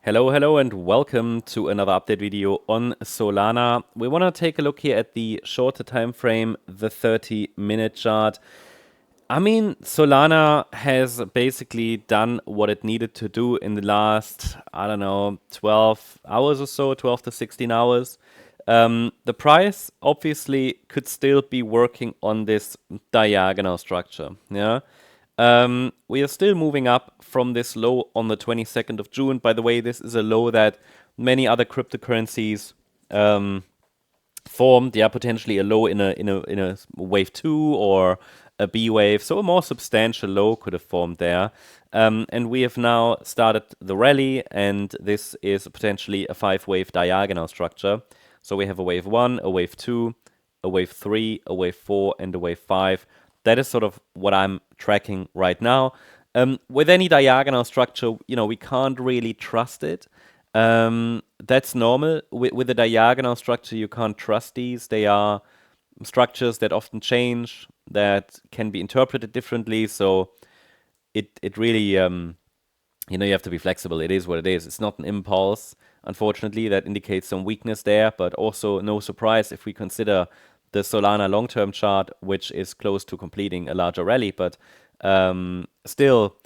Hello, and welcome to another update video on Solana. We want to take a look here at the shorter time frame, the 30-minute chart. I mean, Solana has basically done what it needed to do in the last, I don't know, 12 hours or so, 12 to 16 hours. The price obviously could still be working on this diagonal structure, yeah? We are still moving up from this low on the 22nd of June. By the way, this is a low that many other cryptocurrencies formed. Yeah, potentially a low in a wave 2 or a B wave. So a more substantial low could have formed there. And we have now started the rally, and this is potentially a 5-wave diagonal structure. So we have a wave 1, a wave 2, a wave 3, a wave 4, and a wave 5. That is sort of what I'm tracking right now. With any diagonal structure, we can't really trust it. That's normal. With a diagonal structure, you can't trust these. They are structures that often change, that can be interpreted differently. So it really, you have to be flexible. It is what it is. It's not an impulse, unfortunately. That indicates some weakness there, but also no surprise if we consider the Solana long-term chart, which is close to completing a larger rally. But still,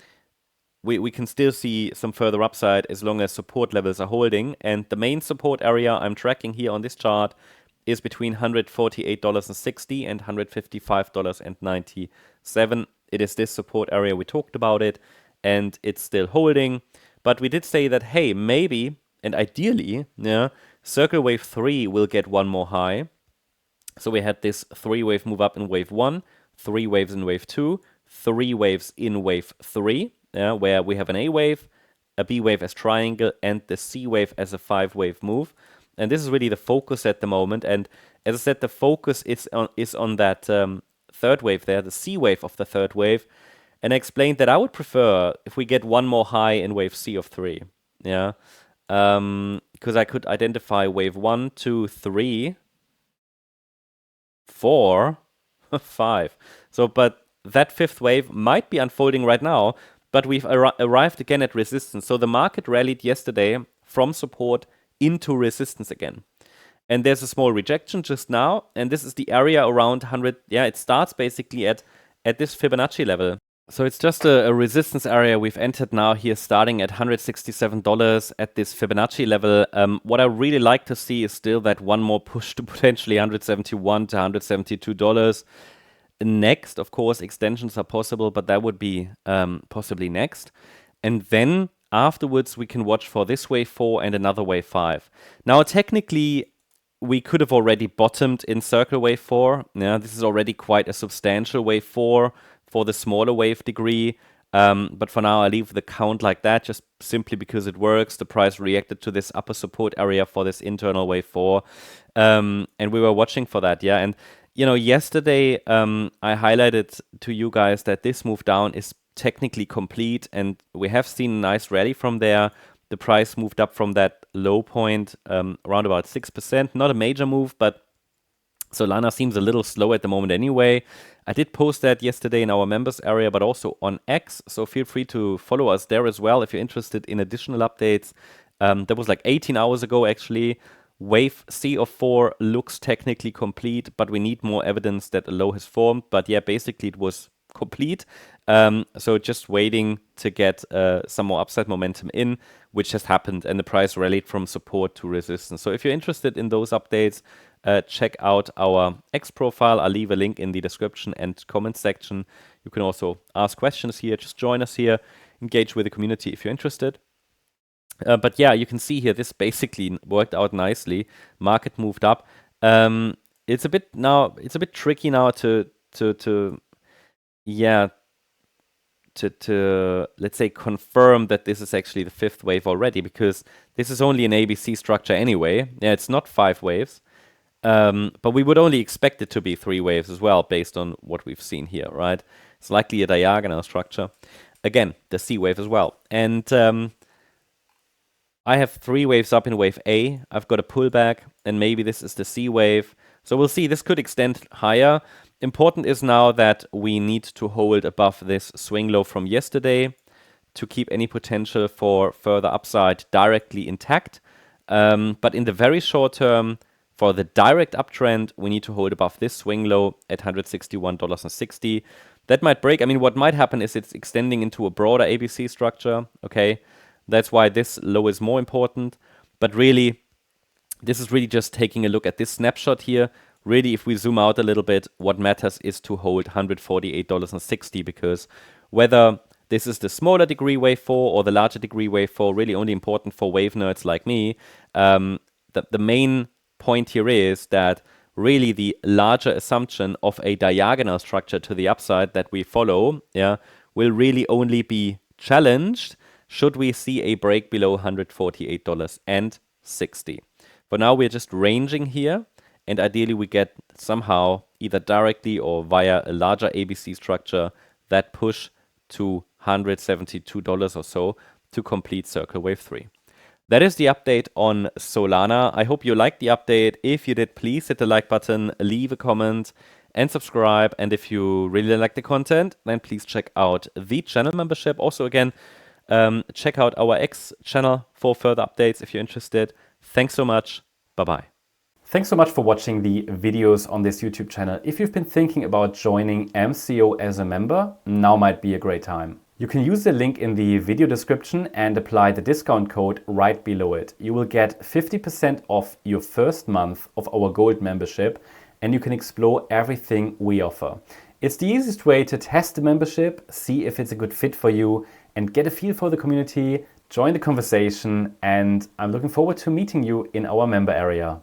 we can still see some further upside as long as support levels are holding. And the main support area I'm tracking here on this chart is between $148.60 and $155.97. It is this support area. We talked about it, and it's still holding. But we did say that, hey, maybe, and ideally, yeah, Circle Wave 3 will get one more high. So we had this 3-wave move up in wave 1, 3 waves in wave 2, 3 waves in wave 3, where we have an A wave, a B wave as triangle, and the C wave as a 5-wave move. And this is really the focus at the moment. And as I said, the focus is on that third wave there, the C wave of the third wave. And I explained that I would prefer if we get one more high in wave C of 3. Yeah. Because I could identify wave 1, 2, 3, 4, 5. So, but that 5th wave might be unfolding right now, but we've arrived again at resistance. So the market rallied yesterday from support into resistance again. And there's a small rejection just now, and this is the area around 100. Yeah, it starts basically at this Fibonacci level. So it's just a resistance area we've entered now here, starting at $167 at this Fibonacci level. What I really like to see is still that one more push to potentially $171 to $172. Next, of course, extensions are possible, but that would be possibly next. And then afterwards, we can watch for this wave 4 and another wave 5. Now, technically, we could have already bottomed in Circle Wave 4. Yeah, this is already quite a substantial wave 4 for the smaller wave degree. But for now, I leave the count like that, just simply because it works. The price reacted to this upper support area for this internal wave 4. And we were watching for that, yeah. And, yesterday, I highlighted to you guys that this move down is technically complete, and we have seen a nice rally from there. The price moved up from that low point around about 6%. Not a major move, but Solana seems a little slow at the moment anyway. I did post that yesterday in our members area, but also on X. So feel free to follow us there as well if you're interested in additional updates. That was like 18 hours ago, actually. Wave C of 4 looks technically complete, but we need more evidence that a low has formed. But yeah, basically it was complete. So just waiting to get some more upside momentum in, which has happened, and the price rallied from support to resistance. So if you're interested in those updates, check out our X profile. I'll leave a link in the description and comment section. You can also ask questions here. Just join us here, engage with the community if you're interested. But yeah, you can see here, this basically worked out nicely. Market moved up. It's a bit tricky now to let's say confirm that this is actually the 5th wave already, because this is only an ABC structure anyway. Yeah, it's not 5 waves. But we would only expect it to be 3 waves as well, based on what we've seen here, right? It's likely a diagonal structure. Again, the C wave as well. And I have 3 waves up in wave A. I've got a pullback, and maybe this is the C wave. So we'll see. This could extend higher. Important is now that we need to hold above this swing low from yesterday to keep any potential for further upside directly intact. But in the very short term, for the direct uptrend, we need to hold above this swing low at $161.60. That might break. I mean, what might happen is it's extending into a broader ABC structure, okay? That's why this low is more important. But really, this is really just taking a look at this snapshot here. Really, if we zoom out a little bit, what matters is to hold $148.60, because whether this is the smaller degree wave 4 or the larger degree wave 4, really only important for wave nerds like me. The main point here is that really the larger assumption of a diagonal structure to the upside that we follow, will really only be challenged should we see a break below $148.60. For now, we're just ranging here, and ideally we get somehow either directly or via a larger ABC structure that push to $172 or so to complete circle wave 3. That is the update on Solana. I hope you liked the update. If you did, please hit the like button, leave a comment, and subscribe. And if you really like the content, then please check out the channel membership. Also, again, check out our X channel for further updates if you're interested. Thanks so much. Bye-bye. Thanks so much for watching the videos on this YouTube channel. If you've been thinking about joining MCO as a member, now might be a great time. You can use the link in the video description and apply the discount code right below it. You will get 50% off your first month of our Gold membership, and you can explore everything we offer. It's the easiest way to test the membership, see if it's a good fit for you, and get a feel for the community, join the conversation, and I'm looking forward to meeting you in our member area.